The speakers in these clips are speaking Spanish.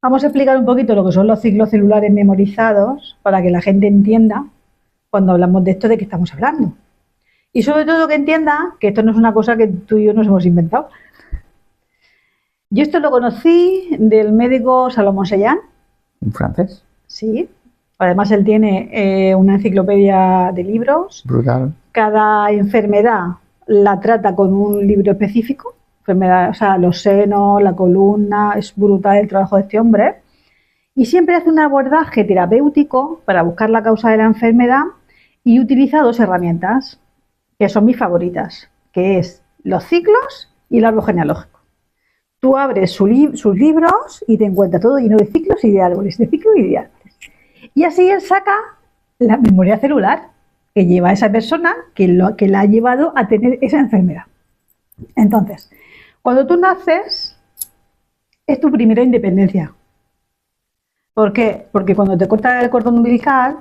Vamos a explicar un poquito lo que son los ciclos celulares memorizados para que la gente entienda cuando hablamos de esto de qué estamos hablando. Y sobre todo que entienda que esto no es una cosa que tú y yo nos hemos inventado. Yo esto lo conocí del médico Salomón Sellán. ¿Un francés? Sí. Además él tiene una enciclopedia de libros. Brutal. Cada enfermedad la trata con un libro específico. Enfermedad, o sea, los senos, la columna, es brutal el trabajo de este hombre. Y siempre hace un abordaje terapéutico para buscar la causa de la enfermedad y utiliza dos herramientas que son mis favoritas, que es los ciclos y el árbol genealógico. Tú abres sus libros y te encuentras todo lleno de ciclos y de árboles, de ciclos y de árboles. Y así él saca la memoria celular que lleva a esa persona que la ha llevado a tener esa enfermedad. Entonces, cuando tú naces, es tu primera independencia. ¿Por qué? Porque cuando te cortan el cordón umbilical,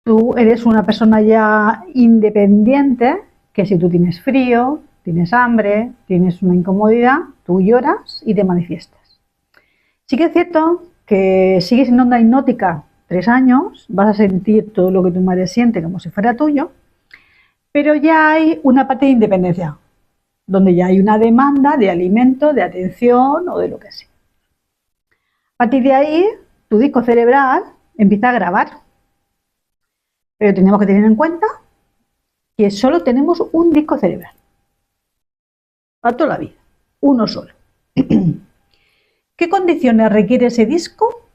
tú eres una persona ya independiente, que si tú tienes frío, tienes hambre, tienes una incomodidad, tú lloras y te manifiestas. Sí que es cierto que sigues en onda hipnótica 3 años, vas a sentir todo lo que tu madre siente como si fuera tuyo, pero ya hay una parte de independencia, donde ya hay una demanda de alimento, de atención o de lo que sea. A partir de ahí, tu disco cerebral empieza a grabar. Pero tenemos que tener en cuenta que solo tenemos un disco cerebral. Para toda la vida. Uno solo. ¿Qué condiciones requiere ese disco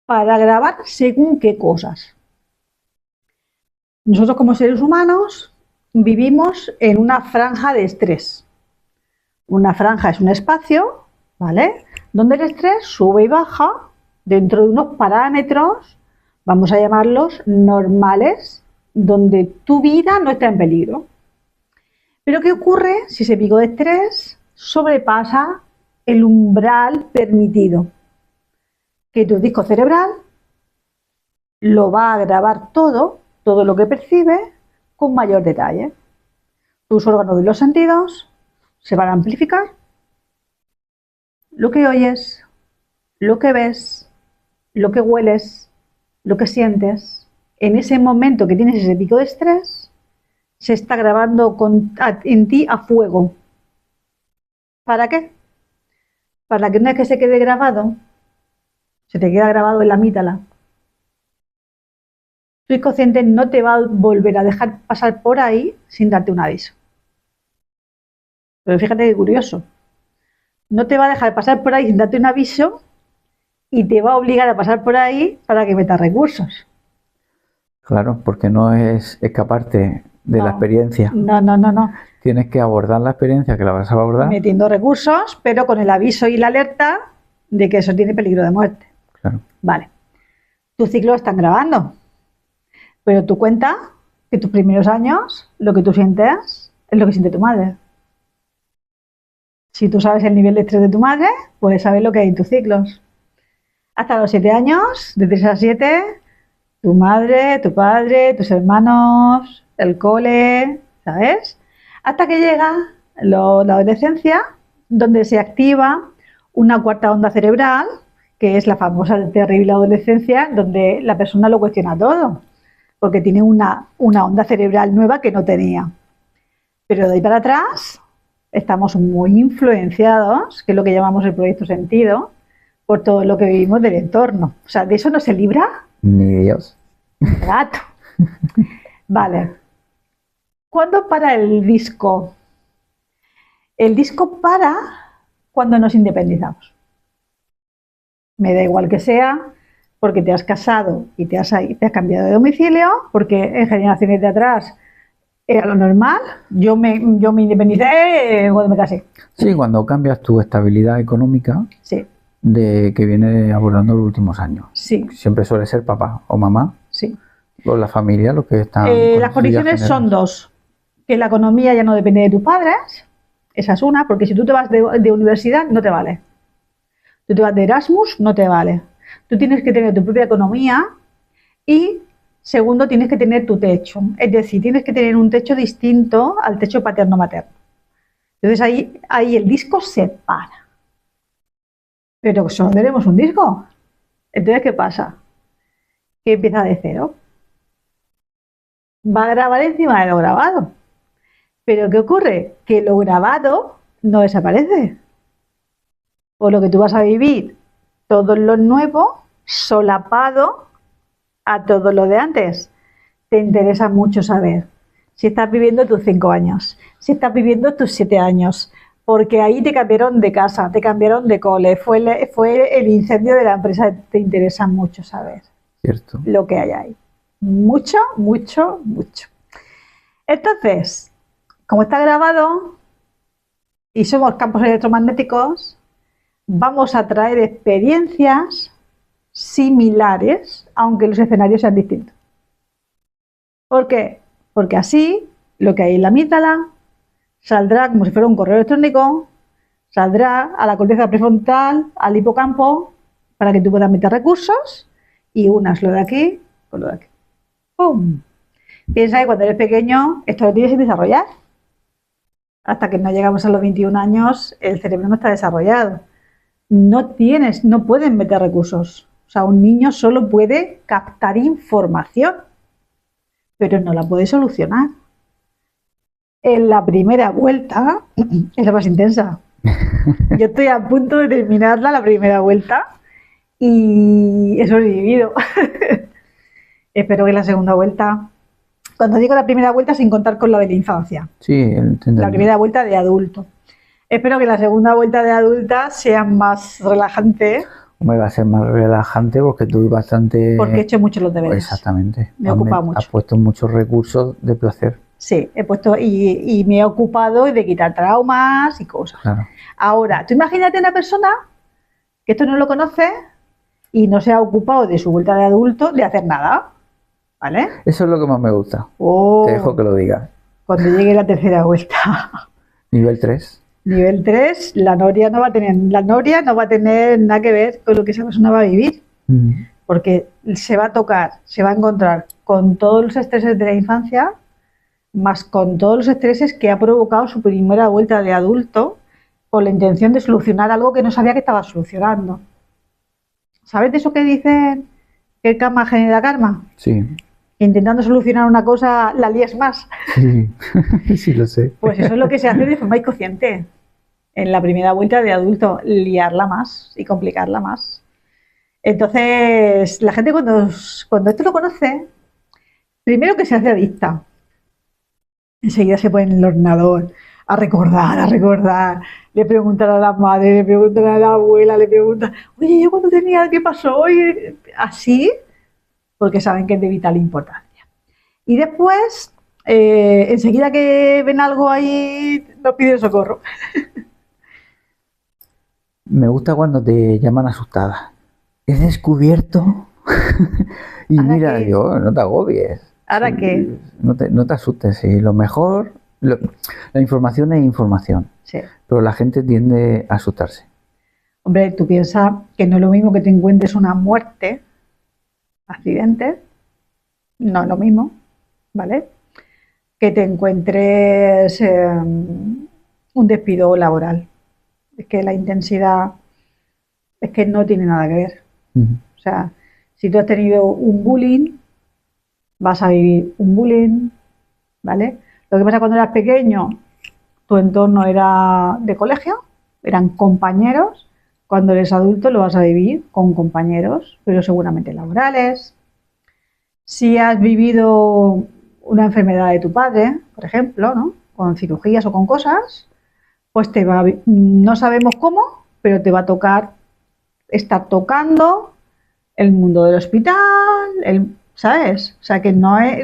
para grabar según qué cosas? Nosotros como seres humanos vivimos en una franja de estrés. Una franja es un espacio, ¿vale?, donde el estrés sube y baja dentro de unos parámetros, vamos a llamarlos normales, donde tu vida no está en peligro. Pero ¿qué ocurre si ese pico de estrés sobrepasa el umbral permitido? Que tu disco cerebral lo va a grabar todo lo que percibe con mayor detalle. Tus órganos de los sentidos se van a amplificar. Lo que oyes, lo que ves, lo que hueles, lo que sientes, en ese momento que tienes ese pico de estrés, se está grabando en ti a fuego. ¿Para qué? Para que una vez que se quede grabado, se te queda grabado en la amígdala. Tu inconsciente no te va a volver a dejar pasar por ahí sin darte un aviso. Pero fíjate qué curioso. No te va a dejar pasar por ahí sin darte un aviso y te va a obligar a pasar por ahí para que metas recursos. Claro, porque no es escaparte de la experiencia. No. Tienes que abordar la experiencia que la vas a abordar. Metiendo recursos, pero con el aviso y la alerta de que eso tiene peligro de muerte. Claro. Vale. Tus ciclos están grabando, pero tú cuenta que tus primeros años, lo que tú sientes es lo que siente tu madre. Si tú sabes el nivel de estrés de tu madre, puedes saber lo que hay en tus ciclos. Hasta los 7 años, de 3 a 7, tu madre, tu padre, tus hermanos, el cole, ¿sabes? Hasta que llega la adolescencia, donde se activa una cuarta onda cerebral, que es la famosa terrible adolescencia, donde la persona lo cuestiona todo, porque tiene una onda cerebral nueva que no tenía. Pero de ahí para atrás estamos muy influenciados, que es lo que llamamos el proyecto sentido, por todo lo que vivimos del entorno. O sea, de eso no se libra ni Dios. Gato. Vale. ¿Cuándo para el disco? El disco para cuando nos independizamos. Me da igual que sea porque te has casado y te has cambiado de domicilio, porque en generaciones de atrás era lo normal. Yo me independicé cuando me casé. Sí, cuando cambias tu estabilidad económica, sí, de que viene abordando los últimos años. Sí. Siempre suele ser papá o mamá. Sí. O la familia, lo que están. Las condiciones son dos. Que la economía ya no depende de tus padres. Esa es una, porque si tú te vas de universidad, no te vale. Tú te vas de Erasmus, no te vale. Tú tienes que tener tu propia economía y, segundo, tienes que tener tu techo. Es decir, tienes que tener un techo distinto al techo paterno-materno. Entonces ahí el disco se para. pero solo tenemos un disco. Entonces, ¿qué pasa? Que empieza de cero. Va a grabar encima de lo grabado. Pero ¿qué ocurre? Que lo grabado no desaparece. Por lo que tú vas a vivir todo lo nuevo solapado a todo lo de antes. Te interesa mucho saber si estás viviendo tus 5 años, si estás viviendo tus 7 años, porque ahí te cambiaron de casa, te cambiaron de cole, fue el incendio de la empresa. Te interesa mucho saber Cierto. lo que hay ahí. Mucho, mucho, mucho. Entonces, como está grabado y somos campos electromagnéticos, vamos a traer experiencias similares, aunque los escenarios sean distintos. ¿Por qué? Porque así lo que hay en la amígdala saldrá como si fuera un correo electrónico, saldrá a la corteza prefrontal, al hipocampo, para que tú puedas meter recursos y unas lo de aquí con lo de aquí. ¡Pum! Piensa que cuando eres pequeño esto lo tienes que desarrollar. Hasta que no llegamos a los 21 años, el cerebro no está desarrollado. No pueden meter recursos. O sea, un niño solo puede captar información, pero no la puede solucionar. En la primera vuelta es la más intensa. Yo estoy a punto de terminarla, la primera vuelta, y he sobrevivido. Espero que la segunda vuelta, cuando digo la primera vuelta sin contar con la de la infancia, Sí, la primera vuelta de adulto. Espero que la segunda vuelta de adulta sea más relajante. Hombre, va a ser más relajante porque tú bastante... Porque he hecho mucho los deberes. Exactamente. Me he ocupado mucho. Has puesto muchos recursos de placer. Sí, he puesto y me he ocupado de quitar traumas y cosas. Claro. Ahora, tú imagínate una persona que esto no lo conoce y no se ha ocupado de su vuelta de adulto de hacer nada, ¿vale? Eso es lo que más me gusta. Oh, Te dejo que lo digas. cuando llegue la tercera vuelta. Nivel 3. Nivel 3, la noria no va a tener nada que ver con lo que esa persona va a vivir. Porque se va a tocar, se va a encontrar con todos los estreses de la infancia, más con todos los estreses que ha provocado su primera vuelta de adulto, con la intención de solucionar algo que no sabía que estaba solucionando. ¿Sabes de eso que dicen que el karma genera karma? Sí. Intentando solucionar una cosa, la lías más. Sí, sí lo sé. Pues eso es lo que se hace de forma inconsciente. En la primera vuelta de adulto, liarla más y complicarla más. Entonces, la gente cuando esto lo conoce, primero que se hace adicta. Enseguida se pone en el ordenador a recordar. Le preguntan a la madre, le preguntan a la abuela, le preguntan, oye, ¿yo cuando tenía qué pasó? Oye, así, porque saben que es de vital importancia. Y después, enseguida que ven algo ahí, nos piden socorro. Me gusta cuando te llaman asustada. ¿He descubierto? Y mira, digo, no te agobies. ¿Ahora qué? No te asustes, sí. Lo mejor, la información es información. Sí. Pero la gente tiende a asustarse. Hombre, tú piensas que no es lo mismo que te encuentres una muerte, accidente, no es lo mismo, ¿vale? Que te encuentres un despido laboral. Es que la intensidad es que no tiene nada que ver. O sea, si tú has tenido un bullying, vas a vivir un bullying, ¿vale? Lo que pasa cuando eras pequeño, tu entorno era de colegio, eran compañeros. Cuando eres adulto lo vas a vivir con compañeros, pero seguramente laborales. Si has vivido una enfermedad de tu padre, por ejemplo, ¿no? Con cirugías o con cosas, pues no sabemos cómo, pero te va a tocar estar tocando el mundo del hospital, ¿sabes? O sea, que no es...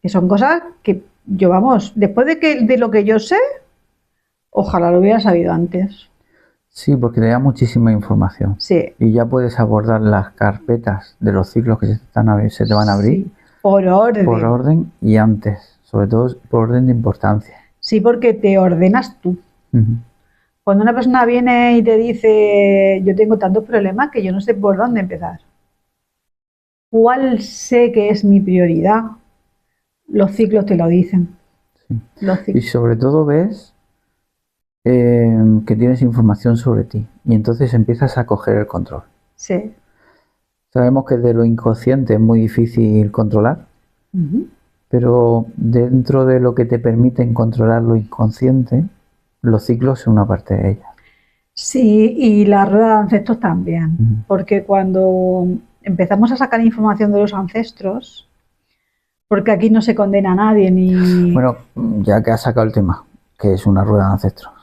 que son cosas que yo, vamos, después de lo que yo sé, ojalá lo hubiera sabido antes. Sí, porque te da muchísima información. Sí. Y ya puedes abordar las carpetas de los ciclos que se te van a abrir. Sí, por orden. Por orden y antes, sobre todo por orden de importancia. Sí, porque te ordenas tú. Cuando una persona viene y te dice, yo tengo tantos problemas que yo no sé por dónde empezar. ¿Cuál sé que es mi prioridad? Los ciclos te lo dicen. Sí. Y sobre todo ves que tienes información sobre ti y entonces empiezas a coger el control. Sí. Sabemos que de lo inconsciente es muy difícil controlar, pero dentro de lo que te permiten controlar lo inconsciente, los ciclos son una parte de ella. Sí, y la rueda de ancestros también, porque cuando empezamos a sacar información de los ancestros, porque aquí no se condena a nadie ni... Bueno, ya que has sacado el tema, que es una rueda de ancestros.